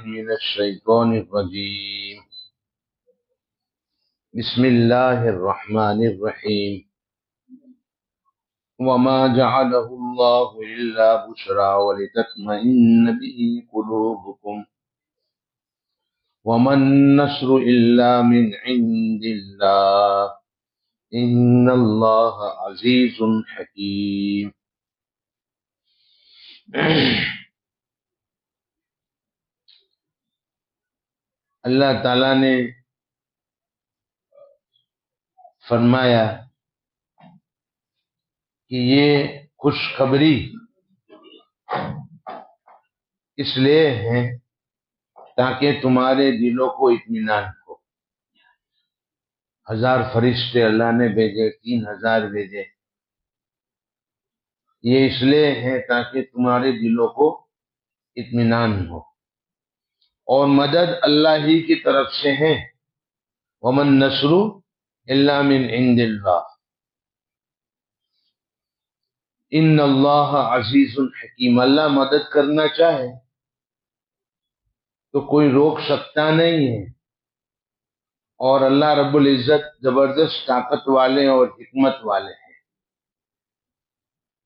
من الشیطان الرجیم بسم اللہ الرحمن الرحیم وما جعله اللہ الا بشرا ولتطمئن به قلوبکم وما النصر الا من عند اللہ ان اللہ عزیز حکیم۔ اللہ تعالیٰ نے فرمایا کہ یہ خوشخبری اس لیے ہے تاکہ تمہارے دلوں کو اطمینان ہو۔ 1000 فرشتے اللہ نے بھیجے، 3000 بھیجے، یہ اس لیے ہے تاکہ تمہارے دلوں کو اطمینان ہو، اور مدد اللہ ہی کی طرف سے ہے۔ وَمَن نَّصْرُ إِلَّا مِنْ عِندِ اللَّهِ ان اللہ عزیز حکیم۔ اللہ مدد کرنا چاہے تو کوئی روک سکتا نہیں ہے، اور اللہ رب العزت زبردست طاقت والے اور حکمت والے ہیں۔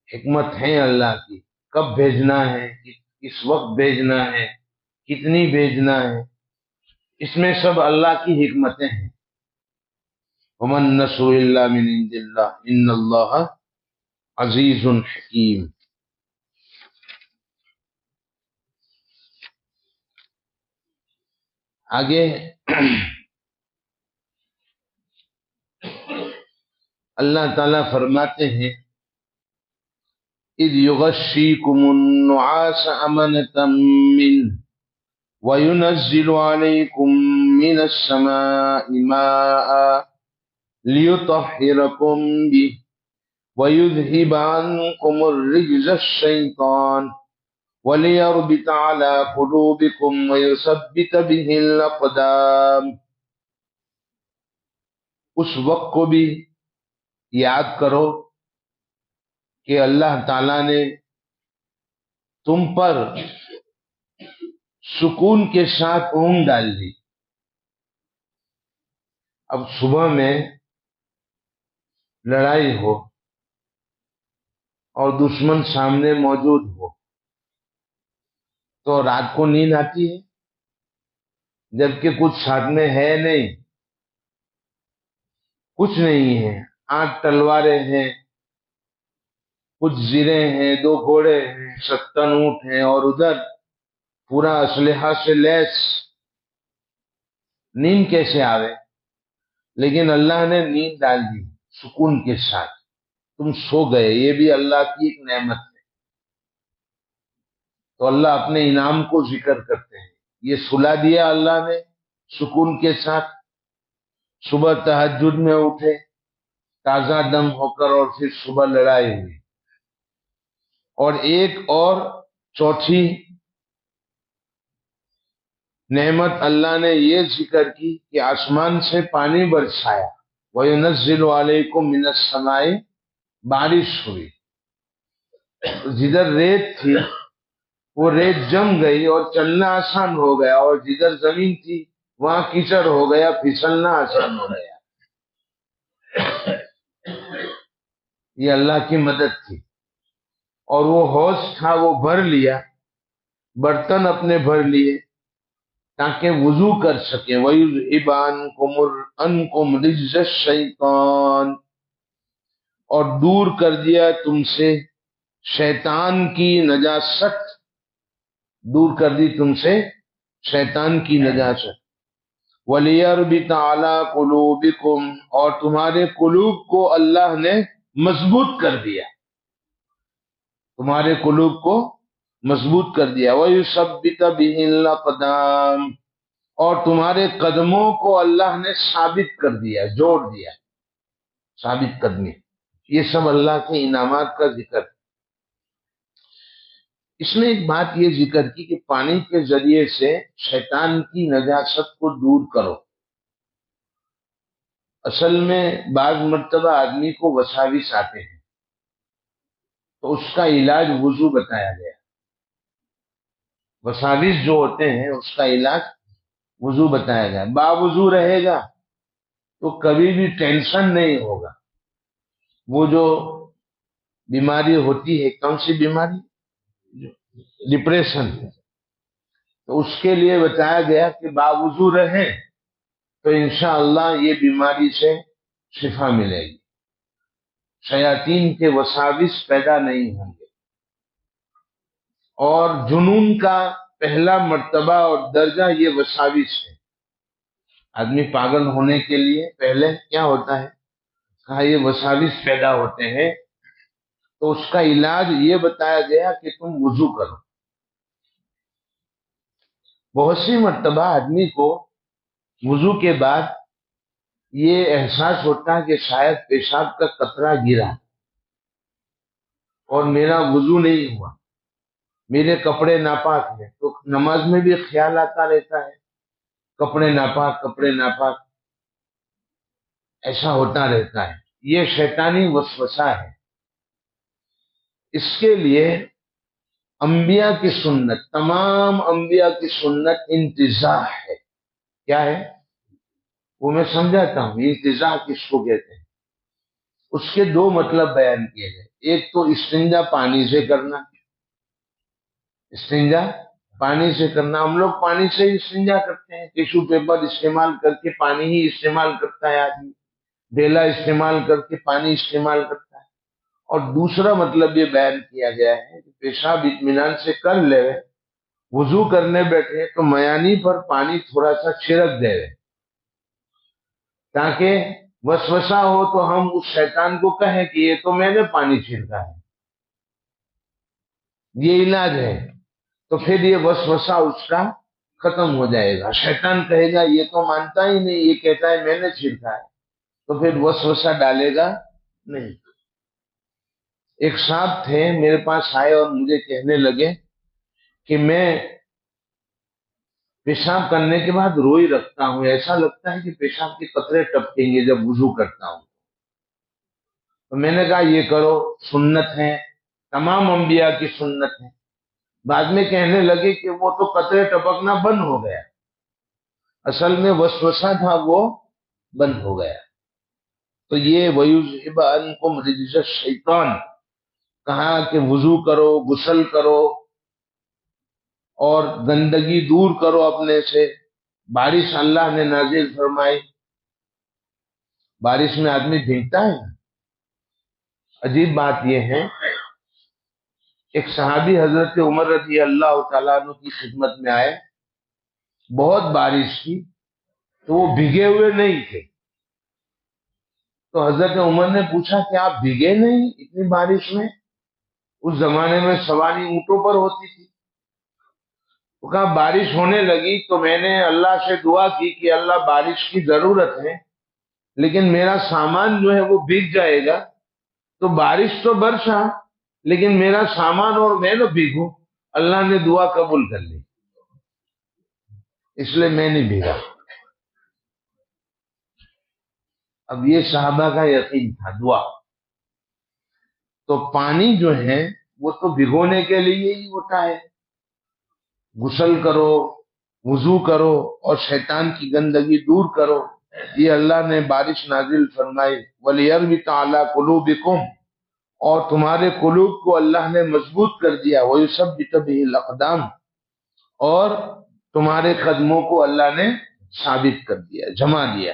حکمت ہے اللہ کی، کب بھیجنا ہے، کس وقت بھیجنا ہے، کتنی بھیجنا ہے، اس میں سب اللہ کی حکمتیں ہیں۔ وَمَن نَّصْرُ إِلَّا مِنْ عِندِ اللَّهِ إِنَّ اللَّهَ عزیز حکیم۔ آگے اللہ تعالیٰ فرماتے ہیں اِذْ يُغَشِّيكُمُ النُّعَاسَ أَمَنَةً مِّنْهُ وَيُنَزِّلُ عَلَيْكُم مِّنَ السَّمَاءِ مَاءً لِيُطَهِّرَكُم بِهِ وَيُذْهِبَ عَنكُمُ الرِّجْزَ الشَّيْطَانَ وَلِيَرْبِطَ عَلَى قُلُوبِكُمْ وَيُثَبِّتَ بِهِ الْأَقْدَامَ۔ اس وقت کو بھی یاد کرو کہ اللہ تعالیٰ نے تم پر سکون کے ساتھ اونگ ڈال دی۔ اب صبح میں لڑائی ہو اور دشمن سامنے موجود ہو تو رات کو نیند آتی ہے، جبکہ کچھ ساتھ میں ہے نہیں، کچھ نہیں ہے، 8 تلواریں ہیں، کچھ زرے ہیں، 2 گھوڑے ہیں، 57 اونٹ ہیں، اور ادھر پورا اسلحہ سے لیس، نیند کیسے آوے؟ لیکن اللہ نے نیند ڈال دی سکون کے ساتھ، تم سو گئے۔ یہ بھی اللہ کی ایک نعمت ہے۔ تو اللہ اپنے انعام کو ذکر کرتے ہیں، یہ سلا دیا اللہ نے سکون کے ساتھ، صبح تہجد میں اٹھے تازہ دم ہو کر، اور پھر صبح لڑائی ہوئی۔ اور ایک اور چوتھی نعمت اللہ نے یہ ذکر کی کہ آسمان سے پانی برسایا، وَيُنَزِّلُ عَلَيْكُم مِّنَ السَّمَاءِ، بارش ہوئی۔ جدھر ریت تھی وہ ریت جم گئی اور چلنا آسان ہو گیا، اور جدھر زمین تھی وہاں کیچڑ ہو گیا، پھسلنا آسان ہو گیا۔ یہ اللہ کی مدد تھی۔ اور وہ حوض تھا وہ بھر لیا، برتن اپنے بھر لیے تاکہ وضو کر سکیں۔ وَيُذْهِبَ عَنكُمْ رِجْزَ الشَّيْطَانِ، اور دور کر دیا تم سے شیطان کی نجاست، دور کر دی تم سے شیطان کی نجاست۔ وَلِيَرْبِطَ عَلَى قُلُوبِكُمْ، اور تمہارے قلوب کو اللہ نے مضبوط کر دیا، تمہارے قلوب کو مضبوط کر دیا۔ وَيُثَبِّتَ بِهِ الْأَقْدَامَ، اور تمہارے قدموں کو اللہ نے ثابت کر دیا، جوڑ دیا، ثابت قدمی۔ یہ سب اللہ کے انعامات کا ذکر ہے۔ اس میں ایک بات یہ ذکر کی کہ پانی کے ذریعے سے شیطان کی نجاست کو دور کرو۔ اصل میں بعض مرتبہ آدمی کو وساوس آتے ہیں تو اس کا علاج وضو بتایا گیا۔ وساوس جو ہوتے ہیں اس کا علاج وضو بتایا گیا. باوضو رہے گا تو کبھی بھی ٹینشن نہیں ہوگا. وہ جو بیماری ہوتی ہے، کون سی بیماری؟ ڈپریشن. تو اس کے لیے بتایا گیا کہ باوضو رہیں تو انشاءاللہ یہ بیماری سے شفا ملے گی، شیاطین کے وساوس پیدا نہیں ہوں گے. اور جنون کا پہلا مرتبہ اور درجہ یہ وساوس ہے. آدمی پاگل ہونے کے لیے پہلے کیا ہوتا ہے؟ کہا یہ وساوس پیدا ہوتے ہیں. تو اس کا علاج یہ بتایا گیا کہ تم وضو کرو. بہت سی مرتبہ آدمی کو وضو کے بعد یہ احساس ہوتا ہے کہ شاید پیشاب کا قطرہ گرا اور میرا وضو نہیں ہوا، میرے کپڑے ناپاک ہیں. تو نماز میں بھی خیال آتا رہتا ہے کپڑے ناپاک، کپڑے ناپاک، ایسا ہوتا رہتا ہے. یہ شیطانی وسوسہ ہے. اس کے لیے انبیاء کی سنت، تمام انبیاء کی سنت انتزاع ہے. کیا ہے وہ میں سمجھاتا ہوں. انتزاع کس کو کہتے ہیں؟ اس کے دو مطلب بیان کیے گئے. ایک تو استنجا پانی سے کرنا، استنجا پانی سے کرنا. ہم لوگ پانی سے ہی استنجا کرتے ہیں، ٹیشو پیپر استعمال کر کے پانی ہی استعمال کرتا ہے آدمی، ڈیلا استعمال کر کے پانی استعمال کرتا ہے. اور دوسرا مطلب یہ بیان کیا گیا ہے کہ پیشاب اطمینان سے کر لے، وضو کرنے بیٹھے تو میانی پر پانی تھوڑا سا چھڑک دے رہے تاکہ وسوسہ ہو تو ہم اس شیطان کو کہیں کہ یہ تو میں نے پانی چھڑکا ہے. یہ علاج ہے. تو پھر یہ وسوسہ اس کا ختم ہو جائے گا. شیطان کہے گا یہ تو مانتا ہی نہیں، یہ کہتا ہے میں نے چھڑکا ہے، تو پھر وسوسہ ڈالے گا نہیں. ایک صاحب تھے میرے پاس آئے اور مجھے کہنے لگے کہ میں پیشاب کرنے کے بعد روئی رکھتا ہوں، ایسا لگتا ہے کہ پیشاب کے قطرے ٹپکیں گے جب وضو کرتا ہوں. تو میں نے کہا یہ کرو، سنت ہے، تمام انبیاء کی سنت ہے. بعد میں کہنے لگے کہ وہ تو قطرے ٹپکنا بند ہو گیا، اصل میں وسوسہ تھا وہ بند ہو گیا. تو یہ وَيُذْهِبَ عَنْكُمْ رِجْزَ الشَّيْطَانِ کہا کہ وضو کرو، غسل کرو اور گندگی دور کرو اپنے سے. بارش اللہ نے نازل فرمائی، بارش میں آدمی بھیگتا ہے. عجیب بات یہ ہے، ایک صحابی حضرت عمر رضی اللہ تعالیٰ عنہ کی خدمت میں آئے، بہت بارش تھی تو وہ بھیگے ہوئے نہیں تھے. تو حضرت عمر نے پوچھا کہ آپ بھیگے نہیں اتنی بارش میں؟ اس زمانے میں سواری اونٹوں پر ہوتی تھی. تو کہا بارش ہونے لگی تو میں نے اللہ سے دعا کی کہ اللہ بارش کی ضرورت ہے لیکن میرا سامان جو ہے وہ بھیگ جائے گا. تو بارش تو برسا لیکن میرا سامان اور میں نہ بھیگوں. اللہ نے دعا قبول کر لی، اس لیے میں نہیں بھیگا. اب یہ صحابہ کا یقین تھا دعا. تو پانی جو ہے وہ تو بھگونے کے لیے ہی ہوتا ہے. غسل کرو، وضو کرو اور شیطان کی گندگی دور کرو. یہ اللہ نے بارش نازل فرمائی. وَلِيَرْبِطَ عَلَىٰ قُلُوبِكُمْ اور تمہارے قلوب کو اللہ نے مضبوط کر دیا. وَيُثَبِّتَ بِهِ الْأَقْدَامَ اور تمہارے قدموں کو اللہ نے ثابت کر دیا، جما دیا.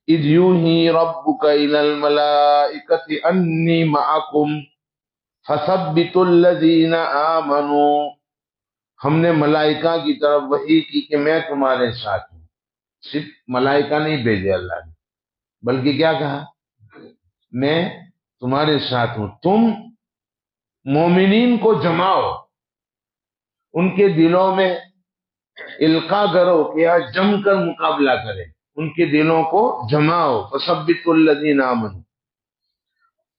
اِذْ يُوحِي رَبُّكَ إِلَى الْمَلَائِكَةِ أَنِّي مَعَكُمْ فَثَبِّتُوا الَّذِينَ آمَنُوا ہم نے ملائکہ کی طرف وحی کی کہ میں تمہارے ساتھ ہوں. صرف ملائکہ نہیں بھیجے اللہ نے، بلکہ کیا کہا؟ میں تمہارے ساتھ ہوں. تم مومنین کو جماؤ، ان کے دلوں میں القا کرو کہ آج جم کر مقابلہ کریں. ان کے دلوں کو جماؤ. فَثَبِّتُوا الَّذِينَ آمَنُوا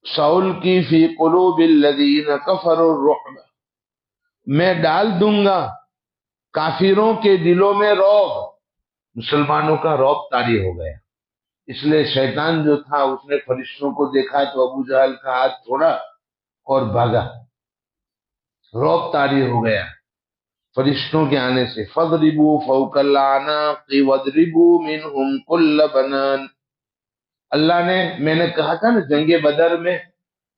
سَأُلْقِي فِي قُلُوبِ الَّذِينَ كَفَرُوا الرُّعْبَ میں ڈال دوں گا کافروں کے دلوں میں رعب. مسلمانوں کا رعب طاری ہو گیا. اس لیے شیطان جو تھا اس نے فرشتوں کو دیکھا تو ابو جہل کا ہاتھ چھوڑا اور بھاگا. رعب طاری ہو گیا. فرشتوں کے آنے سے، فَاضْرِبُوا فَوْقَ الْأَعْنَاقِ وَاضْرِبُوا مِنْهُمْ كُلَّ بَنَانٍ۔ اللہ نے، میں نے کہا تھا نا جنگ بدر میں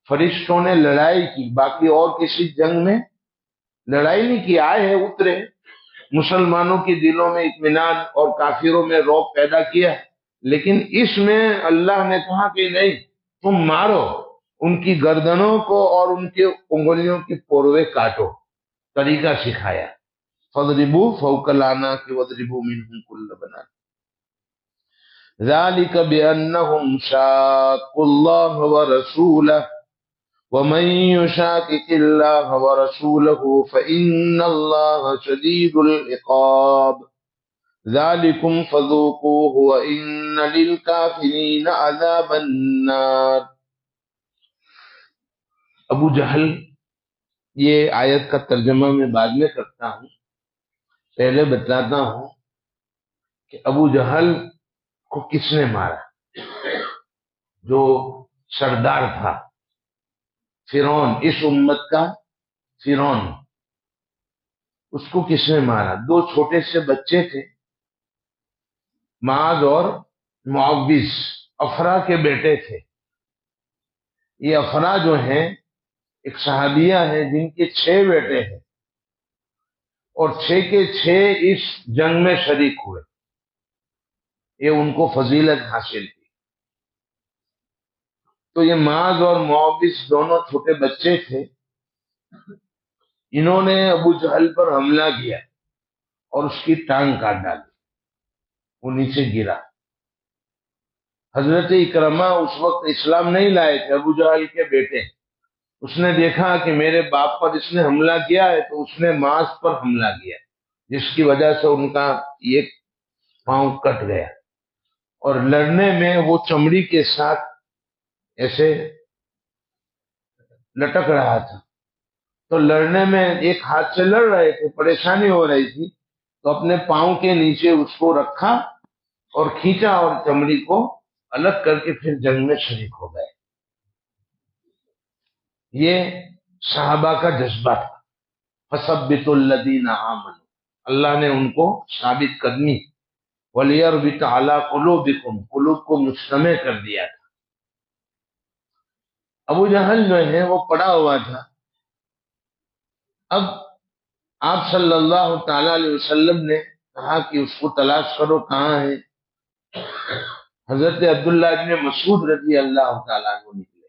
فرشتوں نے لڑائی کی، باقی اور کسی جنگ میں لڑائی نہیں کی، آئے ہیں اترے، مسلمانوں کے دلوں میں اطمینان اور کافروں میں رعب پیدا کیا، لیکن اس میں اللہ نے کہا کہ نہیں، تم مارو ان کی گردنوں کو اور ان کے انگلیوں کی پوروے کاٹو، طریقہ سکھایا۔ فَاضْرِبُوا فَوْقَ الْأَعْنَاقِ وَاضْرِبُوا مِنْهُمْ كُلَّ بَنَانٍ ذَلِكَ بِأَنَّهُمْ شَاقُّوا اللَّهَ وَرَسُولَهُ وَمَن يُشَاقِقِ اللَّهَ وَرَسُولَهُ فَإِنَّ اللَّهَ شَدِيدُ الْعِقَابِ ذَلِكُمْ فَذُوقُوهُ وَإِنَّ لِلْكَافِرِينَ عَذَابَ النَّارِ۔ ابو جہل، یہ آیت کا ترجمہ میں بعد میں کرتا ہوں، پہلے بتلاتا ہوں کہ ابو جہل کو کس نے مارا، جو سردار تھا، فرعون، اس امت کا فرعون، اس کو کس نے مارا؟ دو چھوٹے سے بچے تھے، معاذ اور معوذ، افرا کے بیٹے تھے۔ یہ افرا جو ہیں ایک صحابیہ ہیں جن کے 6 بیٹے ہیں، اور 6 کے 6 اس جنگ میں شریک ہوئے، یہ ان کو فضیلت حاصل تھی۔ تو یہ معاذ اور معوذ دونوں چھوٹے بچے تھے، انہوں نے ابو جہل پر حملہ کیا اور اس کی ٹانگ کاٹ ڈالی، وہ نیچے گرا۔ حضرت اکرمہ اس وقت اسلام نہیں لائے تھے، ابو جہل کے بیٹے، اس نے دیکھا کہ میرے باپ پر اس نے حملہ کیا ہے، تو اس نے معاذ پر حملہ کیا، جس کی وجہ سے ان کا یہ پاؤں کٹ گیا، اور لڑنے میں وہ چمڑی کے ساتھ ایسے لٹک رہا تھا، تو لڑنے میں ایک ہاتھ سے لڑ رہے تھے، پریشانی ہو رہی تھی، تو اپنے پاؤں کے نیچے اس کو رکھا اور کھینچا اور چمڑی کو الگ کر کے پھر جنگ میں شریک ہو گئے۔ یہ صحابہ کا جذبہ تھا۔ فَثَبِّتُوا الَّذِينَ آمَنُوا، اللہ نے ان کو ثابت قدمی، وَلْيَرْبِطْ عَلَىٰ قُلُوبِكُمْ، قلوب کو مجتمع کر دیا تھا۔ ابو جہل جو ہے وہ پڑا ہوا تھا۔ اب آپ صلی اللہ تعالی علیہ وسلم نے کہا کہ اس کو تلاش کرو، کہاں ہے؟ حضرت عبداللہ ابن مسعود رضی اللہ تعالیٰ عنہ نکلے،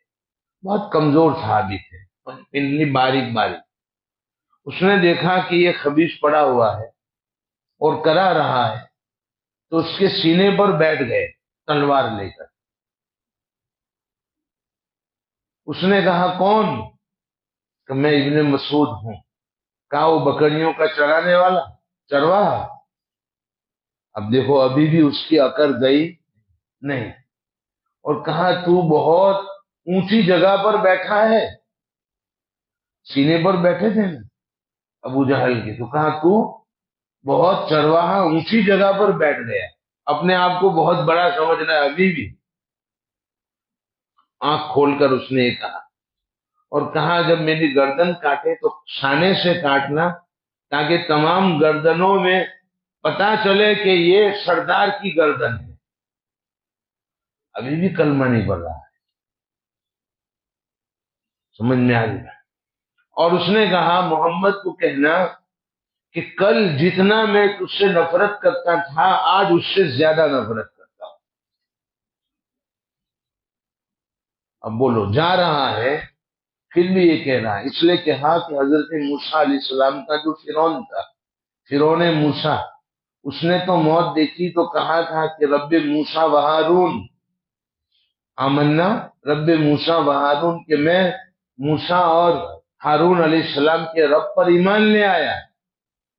بہت کمزور صحابی تھے، پنڈلی باریک باریک۔ اس نے دیکھا کہ یہ خبیث پڑا ہوا ہے اور کرا رہا ہے، تو اس کے سینے پر بیٹھ گئے تلوار لے کر۔ اس نے کہا کون؟ کہ میں ابن مسعود ہوں۔ کہا وہ بکریوں کا چرانے والا، چرواہا؟ اب دیکھو ابھی بھی اس کی عقل گئی نہیں، اور کہا تو بہت اونچی جگہ پر بیٹھا ہے، سینے پر بیٹھے تھے نا ابو جہل کے، تو کہا تو بہت چرواہا اونچی جگہ پر بیٹھ گیا، اپنے آپ کو بہت بڑا سمجھنا ہے ابھی بھی۔ آنکھ کھول کر اس نے یہ کہا، اور کہا جب میری گردن کاٹے تو شانے سے کاٹنا، تاکہ تمام گردنوں میں پتا چلے کہ یہ سردار کی گردن ہے۔ ابھی بھی کلمہ نہیں پڑھ رہا ہے، سمجھ میں آ گیا۔ اور اس نے کہا محمد کو کہنا کہ کل جتنا میں تجھ سے نفرت کرتا تھا، آج اس سے زیادہ نفرت کرتا ہوں۔ اب بولو، جا رہا ہے پھر بھی یہ کہہ رہا ہے، اس لیے کہا کہ حضرت موسیٰ علیہ السلام کا جو فرعون تھا، فرعون موسیٰ، اس نے تو موت دیکھی تو کہا تھا کہ رب موسیٰ و ہارون، آمنا رب موسیٰ و ہارون، کہ میں موسیٰ اور ہارون علیہ السلام کے رب پر ایمان لے آیا،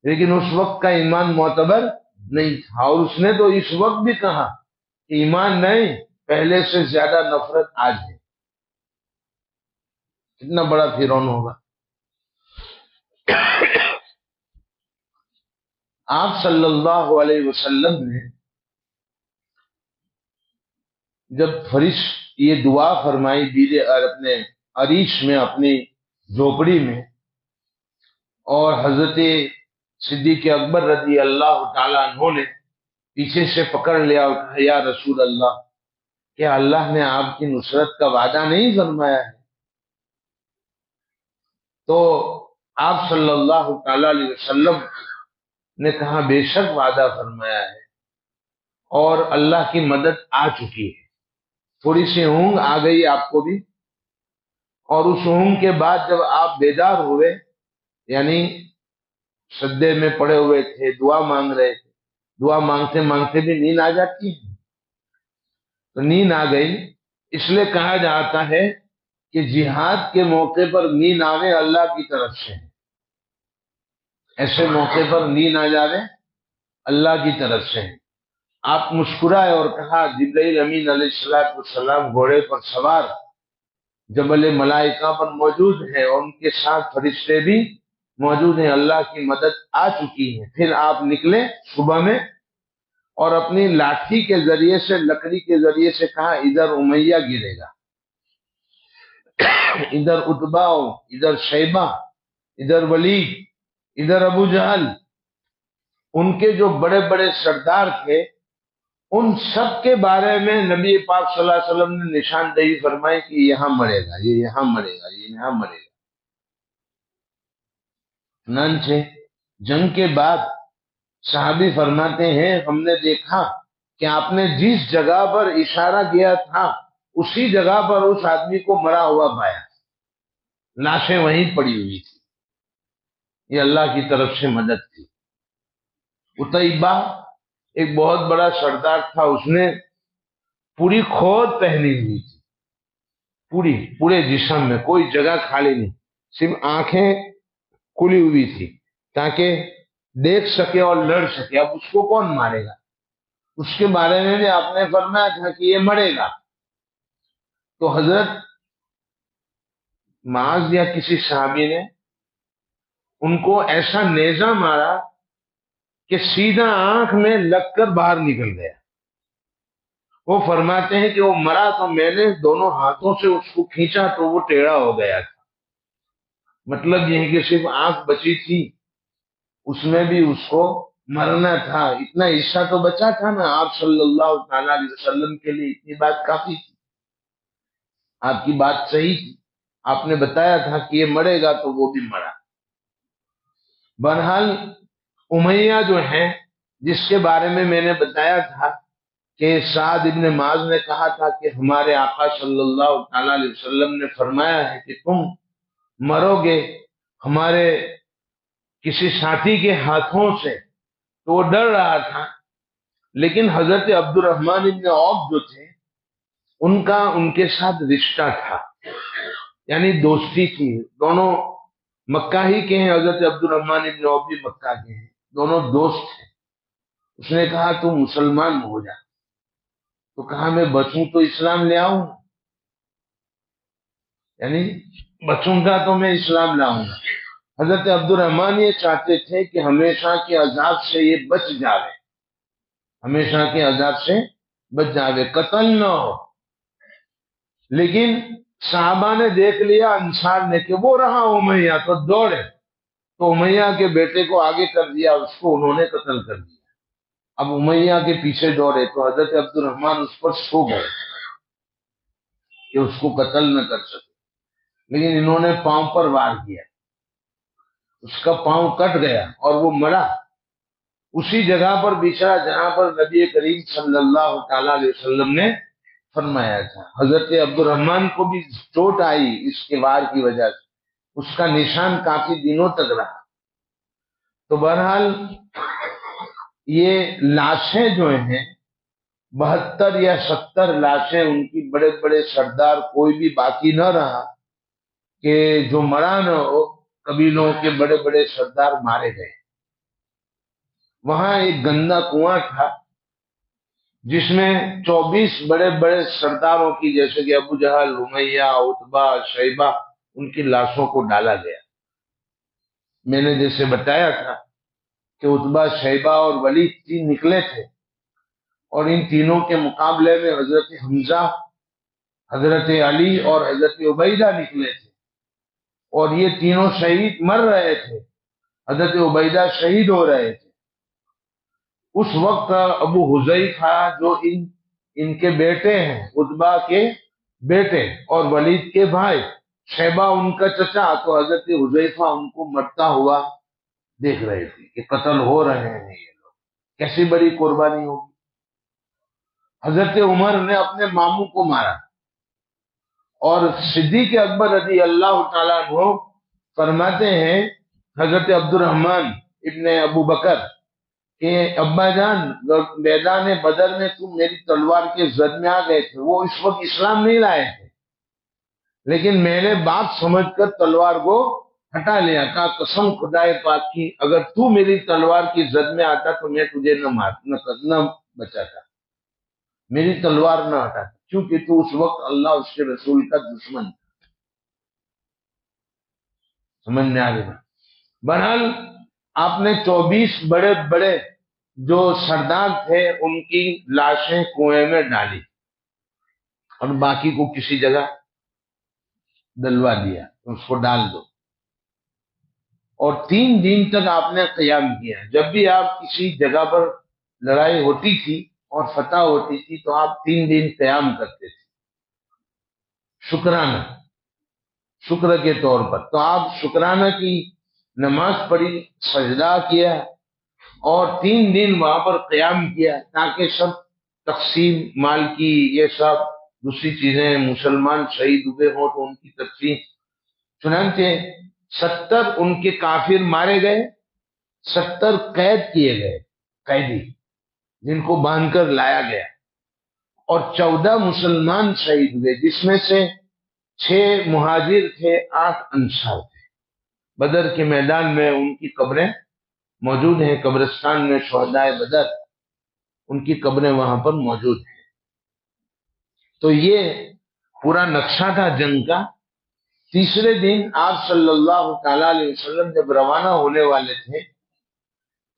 لیکن اس وقت کا ایمان معتبر نہیں تھا، اور اس نے تو اس وقت بھی کہا کہ ایمان نہیں، پہلے سے زیادہ نفرت آج ہے۔ کتنا بڑا فرعون ہوگا۔ آپ صلی اللہ علیہ وسلم نے جب فرشت یہ دعا فرمائی بیر اور اپنے عریش میں، اپنی جھوپڑی میں، اور حضرت صدیق اکبر رضی اللہ تعالیٰ عنہ نے پیچھے سے پکڑ لیا اور کہا یا رسول اللہ، کیا اللہ نے آپ کی نصرت کا وعدہ نہیں فرمایا ہے؟ تو آپ صلی اللہ تعالی علیہ وسلم نے کہا بے شک وعدہ فرمایا ہے اور اللہ کی مدد آ چکی ہے۔ تھوڑی سی اونگ آ گئی آپ کو بھی، اور اس اونگ کے بعد جب آپ بیدار ہوئے، یعنی سجدے میں پڑے ہوئے تھے، دعا مانگ رہے تھے، دعا مانگتے مانگتے بھی نیند آ جاتی ہے، تو نیند آ گئی۔ اس لیے کہا جاتا ہے کہ جہاد کے موقع پر نیند آنے اللہ کی طرف سے ہے، ایسے موقع پر نیند آ جاوے اللہ کی طرف سے ہے۔ آپ مسکرائے اور کہا جبرائیل امین علیہ السلام گھوڑے پر سوار جبل ملائکہ پر موجود ہے اور ان کے ساتھ فرشتے بھی موجود ہیں، اللہ کی مدد آ چکی ہے۔ پھر آپ نکلے صبح میں اور اپنی لاٹھی کے ذریعے سے، لکڑی کے ذریعے سے کہا ادھر امیہ گرے گا، ادھر اتبا، ادھر شیبہ، ادھر ولید، ادھر ابو جہل۔ ان کے جو بڑے بڑے سردار تھے ان سب کے بارے میں نبی پاک صلی اللہ علیہ وسلم نے نشاندہی فرمائی کہ یہاں مرے گا، یہ یہاں مرے گا، یہ یہاں مرے گا۔ چنانچہ جنگ کے بعد صحابی فرماتے ہیں ہم نے دیکھا کہ آپ نے جس جگہ پر اشارہ کیا تھا اسی جگہ پر اس آدمی کو مرا ہوا پایا، لاشیں وہیں پڑی ہوئی تھی۔ یہ اللہ کی طرف سے مدد تھی۔ اتیبہ ایک بہت بڑا سردار تھا، اس نے پوری کھود پہنی ہوئی تھی، پورے جسم میں کوئی جگہ خالی نہیں، صرف آنکھیں کھلی ہوئی تھی تاکہ دیکھ سکے اور لڑ سکے۔ اب اس کو کون مارے گا؟ اس کے بارے میں بھی آپ نے فرمایا تھا کہ یہ مرے گا۔ تو حضرت معاذ یا کسی صحابی نے ان کو ایسا نیزہ مارا کہ سیدھا آنکھ میں لگ کر باہر نکل گیا۔ وہ فرماتے ہیں کہ وہ مرا تو میں نے دونوں ہاتھوں سے اس کو کھینچا تو وہ ٹیڑھا ہو گیا تھا۔ مطلب یہ ہے کہ صرف آنکھ بچی تھی، اس میں بھی اس کو مرنا تھا، اتنا حصہ تو بچا تھا نا۔ آپ صلی اللہ تعالی علیہ وسلم کے لیے اتنی بات کافی تھی، آپ کی بات صحیح تھی، آپ نے بتایا تھا کہ یہ مرے گا تو وہ بھی مرا۔ بہرحال امیہ جو ہیں، جس کے بارے میں نے بتایا تھا کہ سعد ابن معاذ نے کہا تھا کہ ہمارے آقا صلی اللہ تعالی علیہ وسلم نے فرمایا ہے کہ تم مرو گے ہمارے کسی ساتھی کے ہاتھوں سے، تو وہ ڈر رہا تھا۔ لیکن حضرت عبد الرحمن ابن عوف جو تھے ان کا ان کے ساتھ رشتہ تھا، یعنی دوستی تھی، دونوں مکہ ہی کے ہیں، حضرت عبد الرحمن ابن عوف بھی مکہ کے ہیں، دونوں دوست ہیں۔ اس نے کہا تم مسلمان ہو جا، تو کہا میں بچوں تو اسلام لے آؤں، یعنی بچوں گا تو میں اسلام لاؤں گا۔ حضرت عبد الرحمن یہ چاہتے تھے کہ ہمیشہ کے عذاب سے یہ بچ جاوے، ہمیشہ کے عذاب سے بچ جاوے، قتل نہ ہو۔ لیکن صحابہ نے دیکھ لیا انصار نے کہ وہ رہا امیہ، تو دوڑے، تو امیہ کے بیٹے کو آگے کر دیا، اس کو انہوں نے قتل کر دیا۔ اب امیہ کے پیچھے دوڑے تو حضرت عبد الرحمن اس پر سو گئے کہ اس کو قتل نہ کر سکے، لیکن انہوں نے پاؤں پر وار کیا، اس کا پاؤں کٹ گیا اور وہ مرا اسی جگہ پر بچھڑا جہاں پر نبی کریم صلی اللہ تعالی علیہ وسلم نے فرمایا تھا۔ حضرت عبد الرحمن کو بھی چوٹ آئی اس کے وار کی وجہ سے، اس کا نشان کافی دنوں تک رہا۔ تو بہرحال یہ لاشیں جو ہیں 72 یا 70 لاشیں، ان کی بڑے بڑے سردار کوئی بھی باقی نہ رہا کہ جو مرا نہ ہو، قبیلوں کے بڑے بڑے سردار مارے گئے۔ وہاں ایک گندا کنواں تھا جس میں 24 بڑے بڑے سرداروں کی، جیسے کہ ابو جہل، امیہ، عتبہ، شیبہ، ان کی لاشوں کو ڈالا گیا۔ میں نے جیسے بتایا تھا کہ عتبہ، شیبہ اور ولید 3 نکلے تھے، اور ان تینوں کے مقابلے میں حضرت حمزہ، حضرت علی اور حضرت عبیدہ نکلے تھے، اور یہ تینوں شہید مر رہے تھے۔ حضرت عبیدہ شہید ہو رہے تھے، اس وقت ابو حذیفہ جو ان کے بیٹے ہیں، عتبہ کے بیٹے اور ولید کے بھائی، شیبہ ان کا چچا، تو حضرت حذیفہ ان کو مرتا ہوا دیکھ رہے تھے کہ قتل ہو رہے ہیں یہ لوگ، کیسی بڑی قربانی ہوگی۔ حضرت عمر نے اپنے ماموں کو مارا، اور صدیق اکبر رضی اللہ تعالیٰ عنہ فرماتے ہیں حضرت عبد الرحمن ابن ابو بکر کہ ابا جان، میدان بدر میں تم میری تلوار کے زد میں آ گئے تھے، وہ اس وقت اسلام نہیں لائے تھے، لیکن میں نے بات سمجھ کر تلوار کو ہٹا لیا، کہا قسم خدائے پاک کی اگر تو میری تلوار کی زد میں آتا تو میں تجھے نہ بچاتا، میری تلوار نہ ہٹاتا، کیونکہ تو اس وقت اللہ اس کے رسول کا دشمن تھا۔ سمجھ میں آ گیا؟ بہرحال آپ نے 24 بڑے بڑے جو سردار تھے ان کی لاشیں کنویں میں ڈالی اور باقی کو کسی جگہ دلوا دیا، اس کو ڈال دو، اور 3 دن تک آپ نے قیام کیا۔ جب بھی آپ کسی جگہ پر لڑائی ہوتی تھی اور فتح ہوتی تھی تو آپ 3 دن قیام کرتے تھے، شکرانہ، شکر کے طور پر۔ تو آپ شکرانہ کی نماز پڑھی، سجدہ کیا، اور 3 دن وہاں پر قیام کیا تاکہ سب تقسیم مال کی، یہ سب دوسری چیزیں، مسلمان شہید ہوئے ہوں تو ان کی تقسیم۔ چنانچہ 70 ان کے کافر مارے گئے، 70 قید کیے گئے، قیدی جن کو باندھ کر لایا گیا، اور 14 مسلمان شہید ہوئے، جس میں سے 6 مہاجر تھے، 8 انصار تھے۔ بدر کے میدان میں ان کی قبریں موجود ہیں، قبرستان میں شہدائے بدر ان کی قبریں وہاں پر موجود ہیں۔ تو یہ پورا نقشہ تھا جنگ کا۔ تیسرے دن آپ صلی اللہ تعالی علیہ وسلم جب روانہ ہونے والے تھے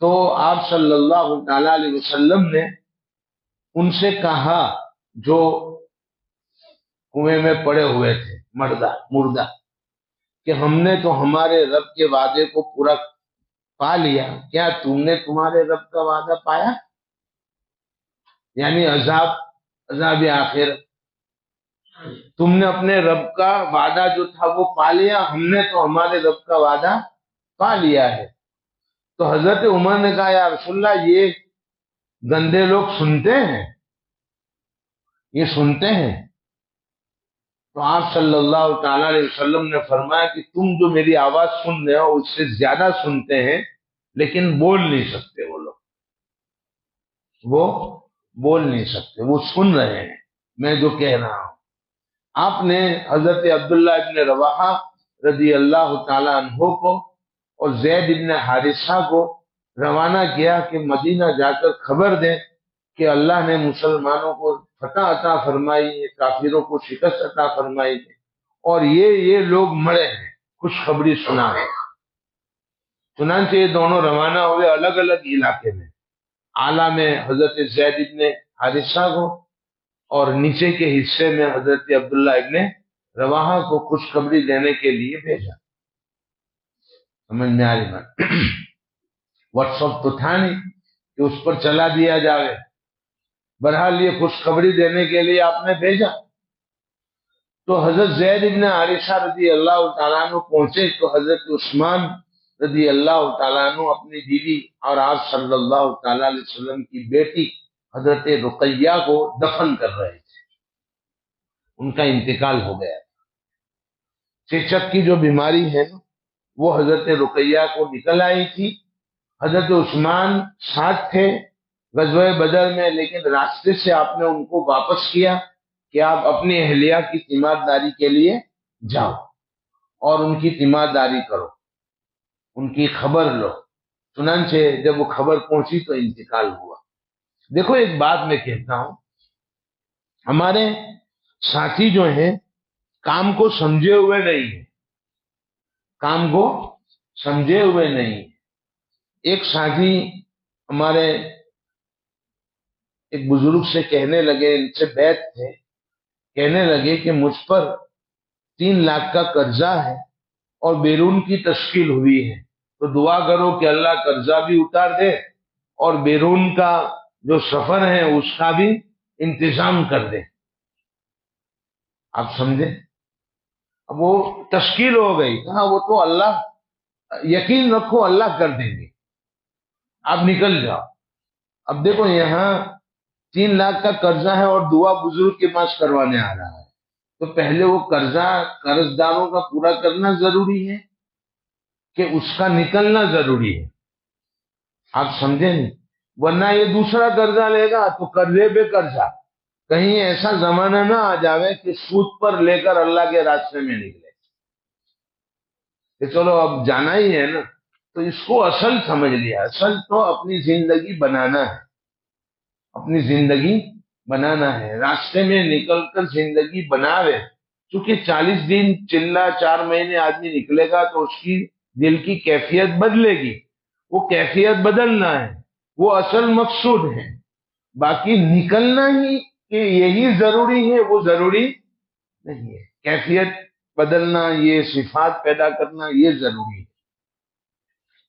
تو آپ صلی اللہ تعالی علیہ وسلم نے ان سے کہا جو کنویں میں پڑے ہوئے تھے، مردہ، کہ ہم نے تو ہمارے رب کے وعدے کو پورا پا لیا، کیا تم نے تمہارے رب کا وعدہ پایا؟ یعنی عذاب آخر، تم نے اپنے رب کا وعدہ جو تھا وہ پا لیا؟ ہم نے تو ہمارے رب کا وعدہ پا لیا ہے۔ تو حضرت عمر نے کہا یا رسول اللہ، یہ گندے لوگ سنتے ہیں، یہ سنتے ہیں؟ تو آپ صلی اللہ تعالی علیہ وسلم نے فرمایا کہ تم جو میری آواز سن رہے ہو اس سے زیادہ سنتے ہیں، لیکن بول نہیں سکتے، وہ بول نہیں سکتے، وہ سن رہے ہیں میں جو کہہ رہا ہوں۔ آپ نے حضرت عبداللہ ابن رواحہ رضی اللہ تعالی عنہ کو اور زید ابن حارثہ کو روانہ کیا کہ مدینہ جا کر خبر دیں کہ اللہ نے مسلمانوں کو فتح عطا فرمائی ہے، کافروں کو شکست عطا فرمائی ہے، اور یہ لوگ مرے ہیں، خوشخبری سنا ہے۔ چنانچہ یہ دونوں روانہ ہوئے الگ الگ علاقے میں، اعلیٰ میں حضرت زید ابن حارثہ کو اور نیچے کے حصے میں حضرت عبداللہ ابن رواحہ کو خوشخبری دینے کے لیے بھیجا۔ سمجھ میں آ رہی بات؟ واٹس ایپ تو تھا نہیں کہ اس پر چلا دیا جائے، بہرحال یہ خوشخبری دینے کے لیے آپ نے بھیجا۔ تو حضرت زید ابن حارثہ رضی اللہ تعالیٰ عنہ پہنچے تو حضرت عثمان رضی اللہ تعالیٰ عنہ اپنی بیوی اور آپ صلی اللہ تعالیٰ علیہ وسلم کی بیٹی حضرت رقیہ کو دفن کر رہے تھے، ان کا انتقال ہو گیا۔ چیچک کی جو بیماری ہے وہ حضرت رقیہ کو نکل آئی تھی۔ حضرت عثمان ساتھ تھے غزوہ بدر میں، لیکن راستے سے آپ نے ان کو واپس کیا کہ آپ اپنی اہلیہ کی تیمارداری کے لیے جاؤ اور ان کی تیمارداری کرو، ان کی خبر لو۔ چنانچہ جب وہ خبر پہنچی تو انتقال ہوا۔ دیکھو ایک بات میں کہتا ہوں، ہمارے ساتھی جو ہیں کام کو سمجھے ہوئے نہیں ہیں، کام کو سمجھے ہوئے نہیں ہیں۔ ایک ساتھی ہمارے ایک بزرگ سے کہنے لگے، ان سے بیعت تھے، کہنے لگے کہ مجھ پر 3 لاکھ کا قرضہ ہے اور بیرون کی تشکیل ہوئی ہے، تو دعا کرو کہ اللہ قرضہ بھی اتار دے اور بیرون کا جو سفر ہے اس کا بھی انتظام کر دے. آپ سمجھے؟ اب وہ تشکیل ہو گئی. ہاں وہ تو اللہ، یقین رکھو اللہ کر دیں گے، آپ نکل جاؤ. اب دیکھو یہاں 3 لاکھ کا قرضہ ہے اور دعا بزرگ کے پاس کروانے آ رہا ہے، تو پہلے وہ قرضہ قرض داروں کا پورا کرنا ضروری ہے کہ اس کا نکلنا ضروری ہے. آپ سمجھیں نہیں؟ ورنہ یہ دوسرا قرضہ لے گا تو قرضے پہ قرضہ، کہیں ایسا زمانہ نہ آ جاوے کہ سود پر لے کر اللہ کے راستے میں نکلے کہ چلو اب جانا ہی ہے نا. تو اس کو اصل سمجھ لیا. اصل تو اپنی زندگی بنانا ہے، اپنی زندگی بنانا ہے، راستے میں نکل کر زندگی بناوے. چونکہ 40 دن چلنا 4 مہینے آدمی نکلے گا تو اس کی دل کی کیفیت بدلے گی. وہ کیفیت بدلنا ہے، وہ اصل مقصود ہے. باقی نکلنا ہی کہ یہی ضروری ہے، وہ ضروری نہیں ہے. کیفیت بدلنا، یہ صفات پیدا کرنا یہ ضروری ہے.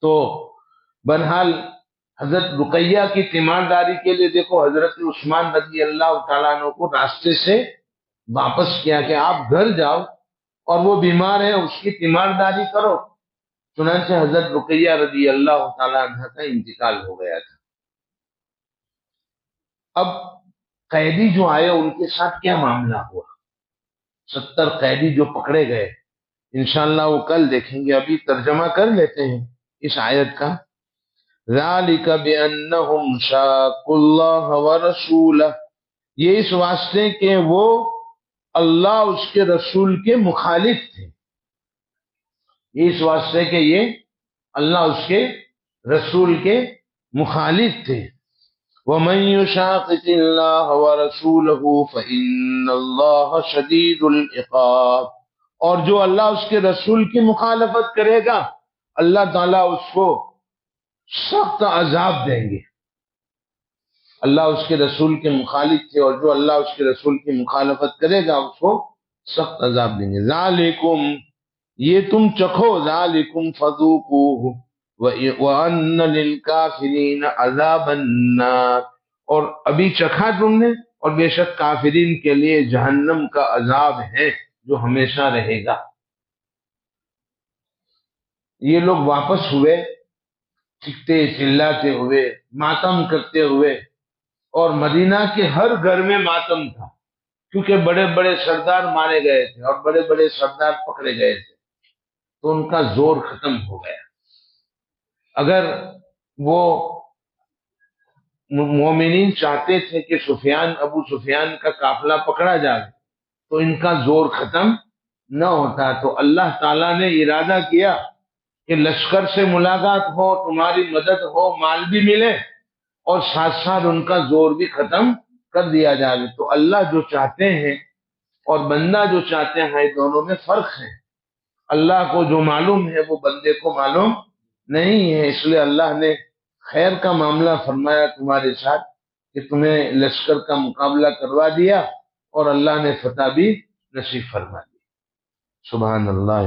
تو بہرحال حضرت رقیہ کی تیمارداری کے لیے دیکھو حضرت عثمان رضی اللہ تعالیٰ عنہ کو راستے سے واپس کیا کہ آپ گھر جاؤ اور وہ بیمار ہے اس کی تیمارداری کرو. چنانچہ حضرت رقیہ رضی اللہ تعالیٰ عنہ کا انتقال ہو گیا تھا. اب قیدی جو آئے ان کے ساتھ کیا معاملہ ہوا؟ 70 قیدی جو پکڑے گئے انشاءاللہ وہ کل دیکھیں گے. ابھی ترجمہ کر لیتے ہیں اس آیت کا. ذالک بانہم شاقوا اللہ ورسولہ، یہ اس واسطے کہ وہ اللہ اس کے رسول کے مخالف تھے. یہ اس واسطے کہ یہ اللہ اس کے رسول کے مخالف تھے. وَمَن يُشَاقِقِ اللَّهَ وَرَسُولَهُ فَإِنَّ اللَّهَ شَدِيدُ الْعِقَابِ، اور جو اللہ اس کے رسول کی مخالفت کرے گا اللہ تعالیٰ اس کو سخت عذاب دیں گے. اللہ اس کے رسول کے مخالف تھے اور جو اللہ اس کے رسول کی مخالفت کرے گا اس کو سخت عذاب دیں گے. ذالکم، یہ تم چکھو، ذالکم فذوقوہ وَأَنَّ لِلْكَافِرِينَ عَذَابَ النَّارِ، اور ابھی چکھا تم نے اور بے شک کافرین کے لیے جہنم کا عذاب ہے جو ہمیشہ رہے گا. یہ لوگ واپس ہوئے چیختے چلاتے ہوئے، ماتم کرتے ہوئے، اور مدینہ کے ہر گھر میں ماتم تھا کیونکہ بڑے بڑے سردار مارے گئے تھے اور بڑے بڑے سردار پکڑے گئے تھے، تو ان کا زور ختم ہو گیا. اگر وہ مومنین چاہتے تھے کہ ابو سفیان کا قافلہ پکڑا جائے تو ان کا زور ختم نہ ہوتا. تو اللہ تعالیٰ نے ارادہ کیا کہ لشکر سے ملاقات ہو، تمہاری مدد ہو، مال بھی ملے اور ساتھ ساتھ ان کا زور بھی ختم کر دیا جائے. تو اللہ جو چاہتے ہیں اور بندہ جو چاہتے ہیں دونوں میں فرق ہے. اللہ کو جو معلوم ہے وہ بندے کو معلوم نہیں ہے، اس لیے اللہ نے خیر کا معاملہ فرمایا تمہارے ساتھ کہ تمہیں لشکر کا مقابلہ کروا دیا اور اللہ نے فتح بھی نصیب فرما دی. سبحان اللہ.